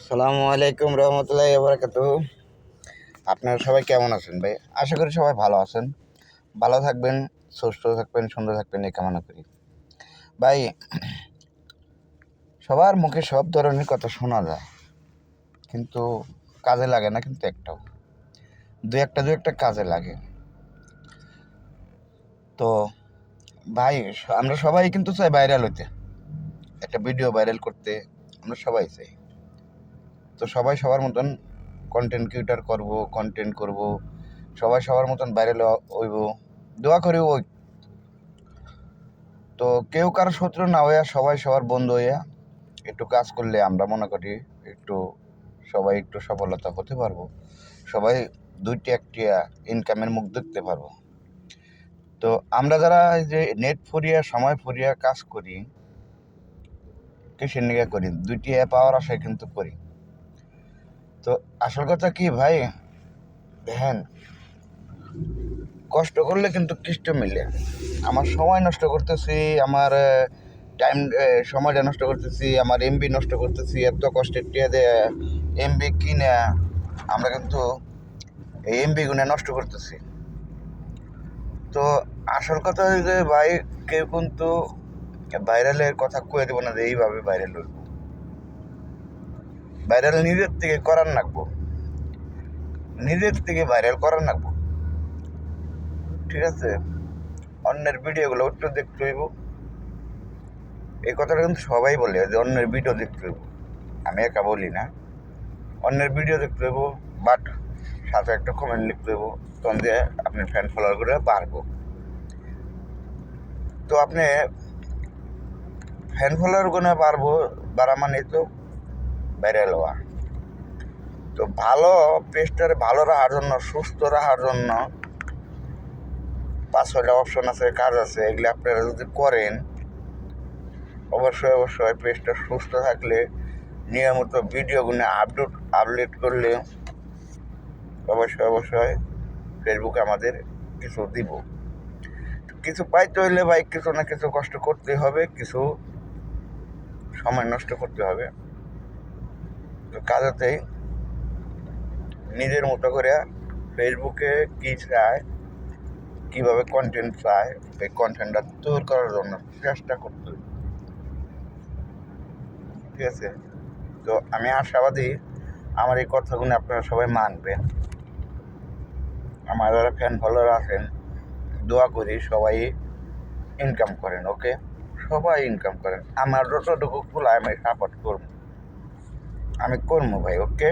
সালামু আলাইকুম রহমতুল্লাহি ওয়া বারাকাতুহু। আপনারা সবাই কেমন আছেন ভাই? আশা করি সবাই ভালো আছেন। ভালো থাকবেন, সুস্থ থাকবেন, সুন্দর থাকবেন এই কামনা করি। ভাই, সবার মুখে সব ধরনের কথা শোনা যায়, কিন্তু কাজে লাগে না কিন্তু একটাও। দু একটা কাজে লাগে। তো ভাই, আমরা সবাই কিন্তু চাই ভাইরাল হইতে, একটা ভিডিও ভাইরাল করতে আমরা সবাই চাই। তো সবাই সবার মতন কন্টেন্ট ক্রিয়েটর করব, কন্টেন্ট করব, সবাই সবার মতন ভাইরাল হইব, দোয়া করি ওই। তো কেউ কারো শত্রু না হইয়া সবাই সবার বন্ধু হইয়া একটু কাজ করলে আমরা মনে করি একটু সবাই একটু সফলতা হতে পারবো, সবাই দুইটি একটি ইনকামের মুখ দেখতে পারবো। তো আমরা যারা এই যে নেট ফুরিয়া সময় ফুরিয়া কাজ করি, কিসের নিয়ে করি? দুইটি পাওয়ার আশায় কিন্তু করি। তো আসল কথা কি ভাই, দেখেন, কষ্ট করলে কিন্তু কৃষ্ট মিলে। আমার সময় নষ্ট করতেছি, আমার টাইম, সময়টা নষ্ট করতেছি, আমার এমবি নষ্ট করতেছি, এত কষ্টের টিয়া দিয়ে এমবি কিনে আমরা কিন্তু এই এমবি গুনে নষ্ট করতেছি। তো আসল কথা হচ্ছে যে ভাই, কেউ কিন্তু ভাইরালের কথা কয়ে দেবো না যে এইভাবে ভাইরাল হইব। ভাইরাল নিজের থেকে করার লাগবো, নিজের থেকে ভাইরাল করার লাগবো, ঠিক আছে? অন্যের ভিডিওগুলো একটু দেখতে হইব। এই কথাটা কিন্তু সবাই বলে যে অন্যের ভিডিও দেখতে হইব, আমি একা বলি না। অন্যের ভিডিও দেখতে হইব, বাট সাথে একটা কমেন্ট লিখতে হইব, তখন দিয়ে আপনি ফ্যান ফলোয়ার করে বাড়বো। তো আপনি ফ্যান ফলোয়ার গুনে বাড়বো, বাড়া মানে তো ভাইরাল হওয়া। তো ভালো পেজটারে ভালো রাখার জন্য, সুস্থ রাখার জন্য 5-6টা অপশন আছে, কাজ আছে, এগুলো আপনারা যদি করেন, অবশ্যই পেজটা সুস্থ থাকলে, নিয়মিত ভিডিওগুলো আপলোড করলে অবশ্যই ফেসবুকে আমাদের কিছু দিব। কিছু পাইতে হইলে ভাই কিছু না কিছু কষ্ট করতে হবে, কিছু সময় নষ্ট করতে হবে। তো কাজেতেই নিজের মতো করে ফেসবুকে কী চায়, কীভাবে কন্টেন্ট চায়, এই কন্টেন্টটা তৈরি করার জন্য চেষ্টা করতে হবে, ঠিক আছে? তো আমি আশাবাদী আমার এই কথাগুলো আপনারা সবাই মানবেন। আমার যারা ফ্যান ফলোয়ার আছেন, দোয়া করি সবাই ইনকাম করেন, ওকে? সবাই ইনকাম করেন, আমার যতটুকু খোলা আমি সাপোর্ট করবো, আমি করবো ভাই, ওকে?